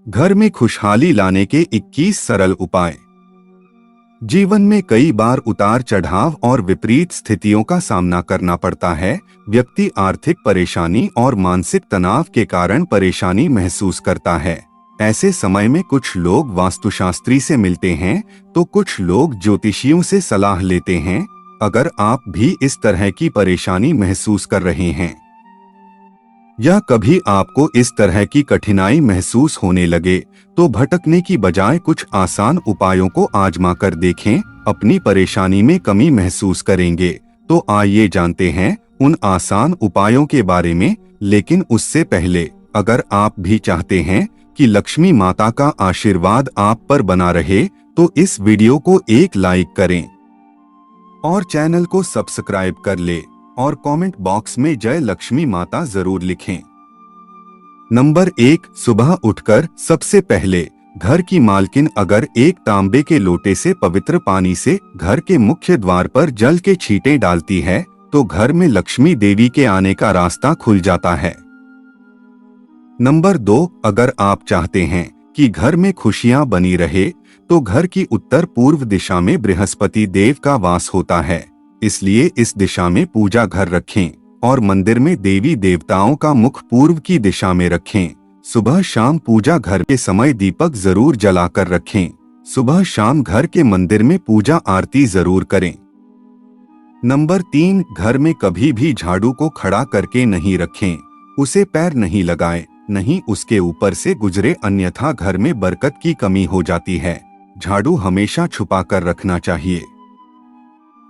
घर में खुशहाली लाने के 21 सरल उपाय। जीवन में कई बार उतार चढ़ाव और विपरीत स्थितियों का सामना करना पड़ता है। व्यक्ति आर्थिक परेशानी और मानसिक तनाव के कारण परेशानी महसूस करता है। ऐसे समय में कुछ लोग वास्तुशास्त्री से मिलते हैं तो कुछ लोग ज्योतिषियों से सलाह लेते हैं। अगर आप भी इस तरह की परेशानी महसूस कर रहे हैं या कभी आपको इस तरह की कठिनाई महसूस होने लगे तो भटकने की बजाय कुछ आसान उपायों को आजमा कर देखें। अपनी परेशानी में कमी महसूस करेंगे। तो आइए जानते हैं उन आसान उपायों के बारे में। लेकिन उससे पहले अगर आप भी चाहते हैं कि लक्ष्मी माता का आशीर्वाद आप पर बना रहे तो इस वीडियो को एक लाइक करें और चैनल को सब्सक्राइब कर ले और कमेंट बॉक्स में जय लक्ष्मी माता जरूर लिखें। नंबर 1, सुबह उठकर सबसे पहले घर की मालकिन अगर एक तांबे के लोटे से पवित्र पानी से घर के मुख्य द्वार पर जल के छींटे डालती है तो घर में लक्ष्मी देवी के आने का रास्ता खुल जाता है। नंबर 2, अगर आप चाहते हैं कि घर में खुशियां बनी रहे तो घर की उत्तर पूर्व दिशा में बृहस्पति देव का वास होता है, इसलिए इस दिशा में पूजा घर रखें और मंदिर में देवी देवताओं का मुख पूर्व की दिशा में रखें। सुबह शाम पूजा घर के समय दीपक जरूर जलाकर रखें। सुबह शाम घर के मंदिर में पूजा आरती जरूर करें। नंबर 3, घर में कभी भी झाड़ू को खड़ा करके नहीं रखें। उसे पैर नहीं लगाएं, नहीं उसके ऊपर से गुजरे, अन्यथा घर में बरकत की कमी हो जाती है। झाड़ू हमेशा छुपा कर रखना चाहिए।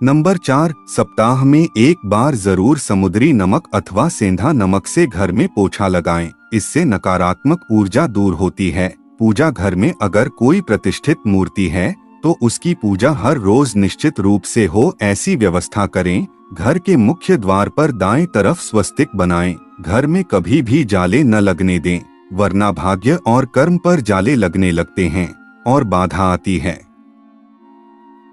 नंबर 4, सप्ताह में एक बार जरूर समुद्री नमक अथवा सेंधा नमक से घर में पोछा लगाएं। इससे नकारात्मक ऊर्जा दूर होती है। पूजा घर में अगर कोई प्रतिष्ठित मूर्ति है तो उसकी पूजा हर रोज निश्चित रूप से हो, ऐसी व्यवस्था करें। घर के मुख्य द्वार पर दाएं तरफ स्वस्तिक बनाएं। घर में कभी भी जाले न लगने दें, वरना भाग्य और कर्म पर जाले लगने लगते हैं और बाधा आती है।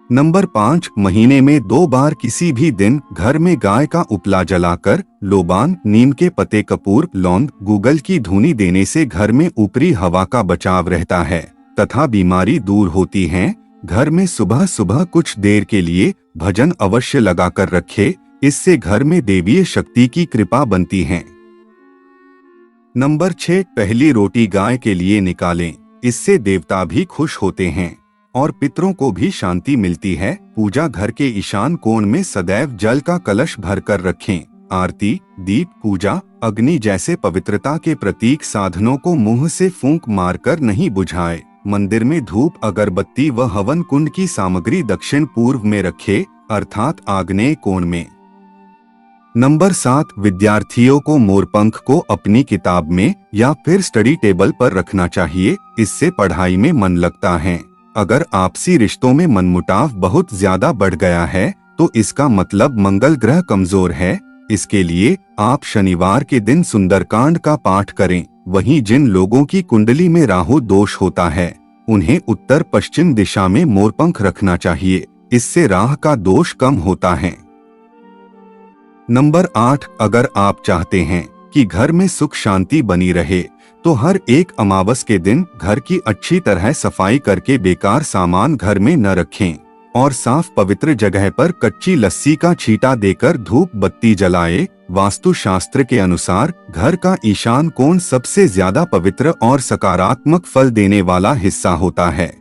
नंबर 5, महीने में 2 बार किसी भी दिन घर में गाय का उपला जलाकर लोबान, नीम के पत्ते, कपूर, लौंग, गूगल की धूनी देने से घर में ऊपरी हवा का बचाव रहता है तथा बीमारी दूर होती है। घर में सुबह सुबह कुछ देर के लिए भजन अवश्य लगाकर रखे, इससे घर में देवीय शक्ति की कृपा बनती है। नंबर 6, पहली रोटी गाय के लिए निकालें, इससे देवता भी खुश होते हैं और पितरों को भी शांति मिलती है। पूजा घर के ईशान कोण में सदैव जल का कलश भरकर रखें। आरती, दीप, पूजा, अग्नि जैसे पवित्रता के प्रतीक साधनों को मुंह से फूंक मारकर नहीं बुझाए। मंदिर में धूप, अगरबत्ती व हवन कुंड की सामग्री दक्षिण पूर्व में रखे, अर्थात आग्नेय कोण में। नंबर 7, विद्यार्थियों को मोरपंख को अपनी किताब में या फिर स्टडी टेबल पर रखना चाहिए, इससे पढ़ाई में मन लगता है। अगर आपसी रिश्तों में मनमुटाव बहुत ज्यादा बढ़ गया है तो इसका मतलब मंगल ग्रह कमजोर है। इसके लिए आप शनिवार के दिन सुंदरकांड का पाठ करें। वहीं जिन लोगों की कुंडली में राहु दोष होता है उन्हें उत्तर पश्चिम दिशा में मोरपंख रखना चाहिए, इससे राह का दोष कम होता है। नंबर 8, अगर आप चाहते हैं कि घर में सुख शांति बनी रहे तो हर एक अमावस के दिन घर की अच्छी तरह सफाई करके बेकार सामान घर में न रखें और साफ पवित्र जगह पर कच्ची लस्सी का छींटा देकर धूप बत्ती जलाए। वास्तु शास्त्र के अनुसार घर का ईशान कोण सबसे ज्यादा पवित्र और सकारात्मक फल देने वाला हिस्सा होता है।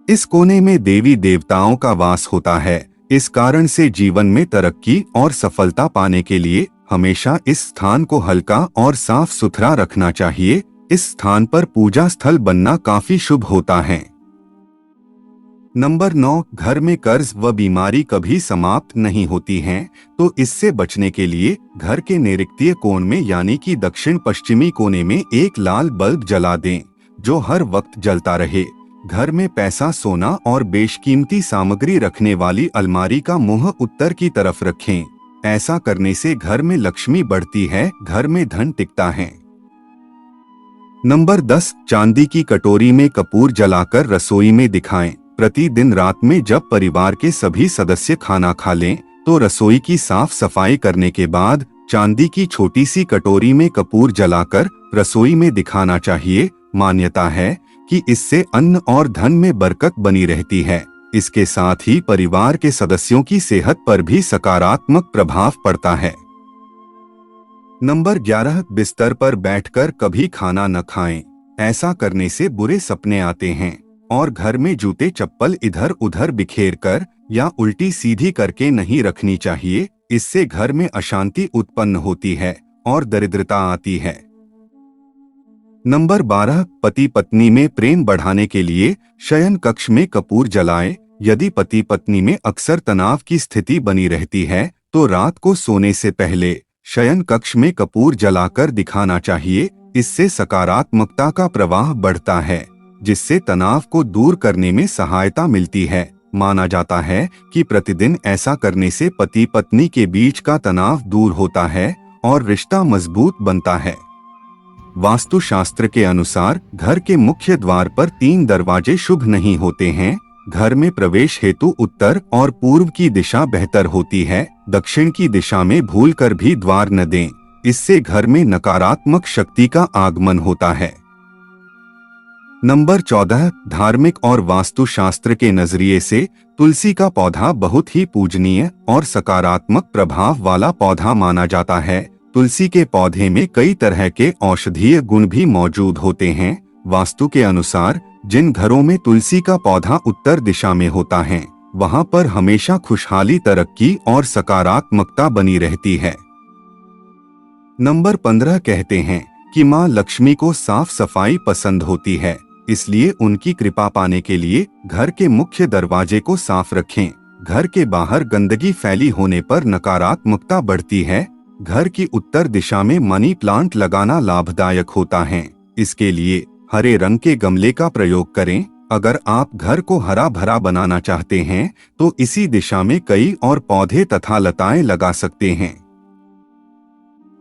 इस कोने में देवी देवताओं का वास होता है। इस कारण से जीवन में तरक्की और सफलता पाने के लिए हमेशा इस स्थान को हल्का और साफ सुथरा रखना चाहिए। इस स्थान पर पूजा स्थल बनना काफी शुभ होता है। नंबर 9, घर में कर्ज व बीमारी कभी समाप्त नहीं होती हैं, तो इससे बचने के लिए घर के नैऋत्य कोण में यानी कि दक्षिण पश्चिमी कोने में एक लाल बल्ब जला दें जो हर वक्त जलता रहे। घर में पैसा, सोना और बेशकीमती सामग्री रखने वाली अलमारी का मुंह उत्तर की तरफ रखें। ऐसा करने से घर में लक्ष्मी बढ़ती है, घर में धन टिकता है। नंबर 10, चांदी की कटोरी में कपूर जलाकर रसोई में दिखाएं। प्रतिदिन रात में जब परिवार के सभी सदस्य खाना खा लें तो रसोई की साफ सफाई करने के बाद चांदी की छोटी सी कटोरी में कपूर जलाकर रसोई में दिखाना चाहिए। मान्यता है कि इससे अन्न और धन में बरकत बनी रहती है। इसके साथ ही परिवार के सदस्यों की सेहत पर भी सकारात्मक प्रभाव पड़ता है। नंबर 11, बिस्तर पर बैठकर कभी खाना न खाएं। ऐसा करने से बुरे सपने आते हैं और घर में जूते चप्पल इधर उधर बिखेर कर या उल्टी सीधी करके नहीं रखनी चाहिए। इससे घर में अशांति उत्पन्न होती है और दरिद्रता आती है। नंबर 12, पति पत्नी में प्रेम बढ़ाने के लिए शयन कक्ष में कपूर जलाएं। यदि पति पत्नी में अक्सर तनाव की स्थिति बनी रहती है तो रात को सोने से पहले शयन कक्ष में कपूर जलाकर दिखाना चाहिए। इससे सकारात्मकता का प्रवाह बढ़ता है, जिससे तनाव को दूर करने में सहायता मिलती है। माना जाता है कि प्रतिदिन ऐसा करने से पति पत्नी के बीच का तनाव दूर होता है और रिश्ता मजबूत बनता है। वास्तुशास्त्र के अनुसार घर के मुख्य द्वार पर 3 दरवाजे शुभ नहीं होते हैं। घर में प्रवेश हेतु उत्तर और पूर्व की दिशा बेहतर होती है। दक्षिण की दिशा में भूलकर भी द्वार न दें, इससे घर में नकारात्मक शक्ति का आगमन होता है। नंबर 14, धार्मिक और वास्तुशास्त्र के नजरिए से तुलसी का पौधा बहुत ही पूजनीय और सकारात्मक प्रभाव वाला पौधा माना जाता है। तुलसी के पौधे में कई तरह के औषधीय गुण भी मौजूद होते हैं। वास्तु के अनुसार जिन घरों में तुलसी का पौधा उत्तर दिशा में होता है, वहां पर हमेशा खुशहाली, तरक्की और सकारात्मकता बनी रहती है। नंबर 15, कहते हैं कि मां लक्ष्मी को साफ सफाई पसंद होती है, इसलिए उनकी कृपा पाने के लिए घर के मुख्य दरवाजे को साफ रखें। घर के बाहर गंदगी फैली होने पर नकारात्मकता बढ़ती है। घर की उत्तर दिशा में मनी प्लांट लगाना लाभदायक होता है। इसके लिए हरे रंग के गमले का प्रयोग करें। अगर आप घर को हरा भरा बनाना चाहते हैं तो इसी दिशा में कई और पौधे तथा लताएं लगा सकते हैं।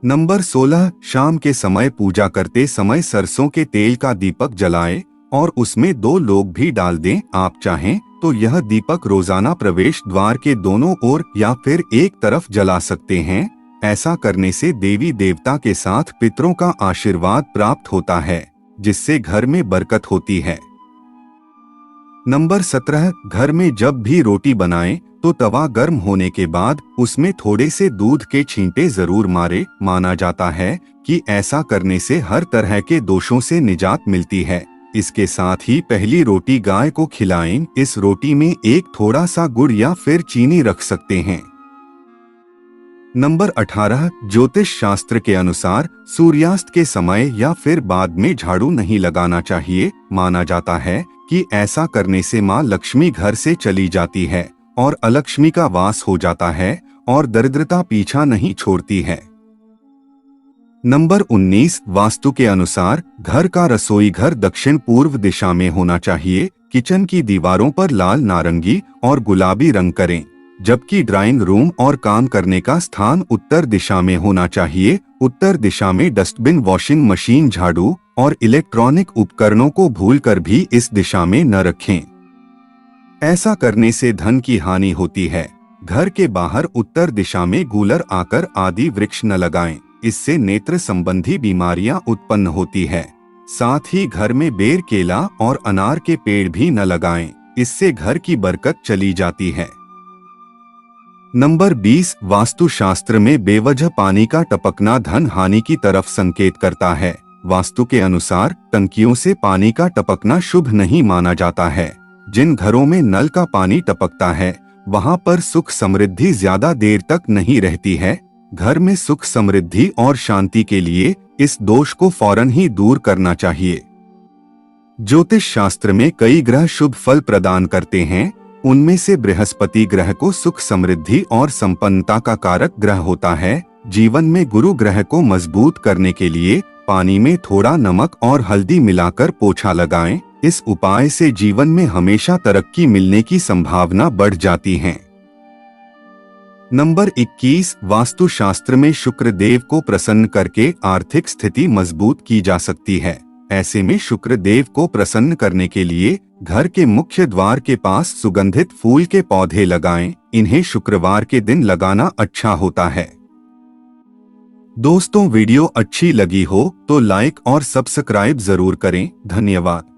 नंबर 16, शाम के समय पूजा करते समय सरसों के तेल का दीपक जलाएं और उसमें 2 लोग भी डाल दें। आप चाहें तो यह दीपक रोजाना प्रवेश द्वार के दोनों ओर या फिर एक तरफ जला सकते हैं। ऐसा करने से देवी देवता के साथ पितरों का आशीर्वाद प्राप्त होता है, जिससे घर में बरकत होती है। नंबर 17, घर में जब भी रोटी बनाएं तो तवा गर्म होने के बाद उसमें थोड़े से दूध के छींटे जरूर मारें। माना जाता है कि ऐसा करने से हर तरह के दोषों से निजात मिलती है। इसके साथ ही पहली रोटी गाय को खिलाएं। इस रोटी में एक थोड़ा सा गुड़ या फिर चीनी रख सकते हैं। नंबर 18, ज्योतिष शास्त्र के अनुसार सूर्यास्त के समय या फिर बाद में झाड़ू नहीं लगाना चाहिए। माना जाता है कि ऐसा करने से मां लक्ष्मी घर से चली जाती है और अलक्ष्मी का वास हो जाता है और दरिद्रता पीछा नहीं छोड़ती है। नंबर 19, वास्तु के अनुसार घर का रसोई घर दक्षिण पूर्व दिशा में होना चाहिए। किचन की दीवारों पर लाल, नारंगी और गुलाबी रंग करें, जबकि ड्राइंग रूम और काम करने का स्थान उत्तर दिशा में होना चाहिए। उत्तर दिशा में डस्टबिन, वॉशिंग मशीन, झाड़ू और इलेक्ट्रॉनिक उपकरणों को भूलकर भी इस दिशा में न रखें। ऐसा करने से धन की हानि होती है। घर के बाहर उत्तर दिशा में गूलर, आकर आदि वृक्ष न लगाएं, इससे नेत्र संबंधी बीमारियां उत्पन्न होती है। साथ ही घर में बेर, केला और अनार के पेड़ भी न लगाएं, इससे घर की बरकत चली जाती है। नंबर 20, वास्तुशास्त्र में बेवजह पानी का टपकना धन हानि की तरफ संकेत करता है। वास्तु के अनुसार टंकियों से पानी का टपकना शुभ नहीं माना जाता है। जिन घरों में नल का पानी टपकता है वहां पर सुख समृद्धि ज्यादा देर तक नहीं रहती है। घर में सुख समृद्धि और शांति के लिए इस दोष को फौरन ही दूर करना चाहिए। ज्योतिष शास्त्र में कई ग्रह शुभ फल प्रदान करते हैं। उनमें से बृहस्पति ग्रह को सुख समृद्धि और संपन्नता का कारक ग्रह होता है। जीवन में गुरु ग्रह को मजबूत करने के लिए पानी में थोड़ा नमक और हल्दी मिलाकर पोछा लगाएं। इस उपाय से जीवन में हमेशा तरक्की मिलने की संभावना बढ़ जाती है। नंबर 21, वास्तुशास्त्र में शुक्र देव को प्रसन्न करके आर्थिक स्थिति मजबूत की जा सकती है। ऐसे में शुक्र देव को प्रसन्न करने के लिए घर के मुख्य द्वार के पास सुगंधित फूल के पौधे लगाएं। इन्हें शुक्रवार के दिन लगाना अच्छा होता है। दोस्तों, वीडियो अच्छी लगी हो तो लाइक और सब्सक्राइब जरूर करें। धन्यवाद।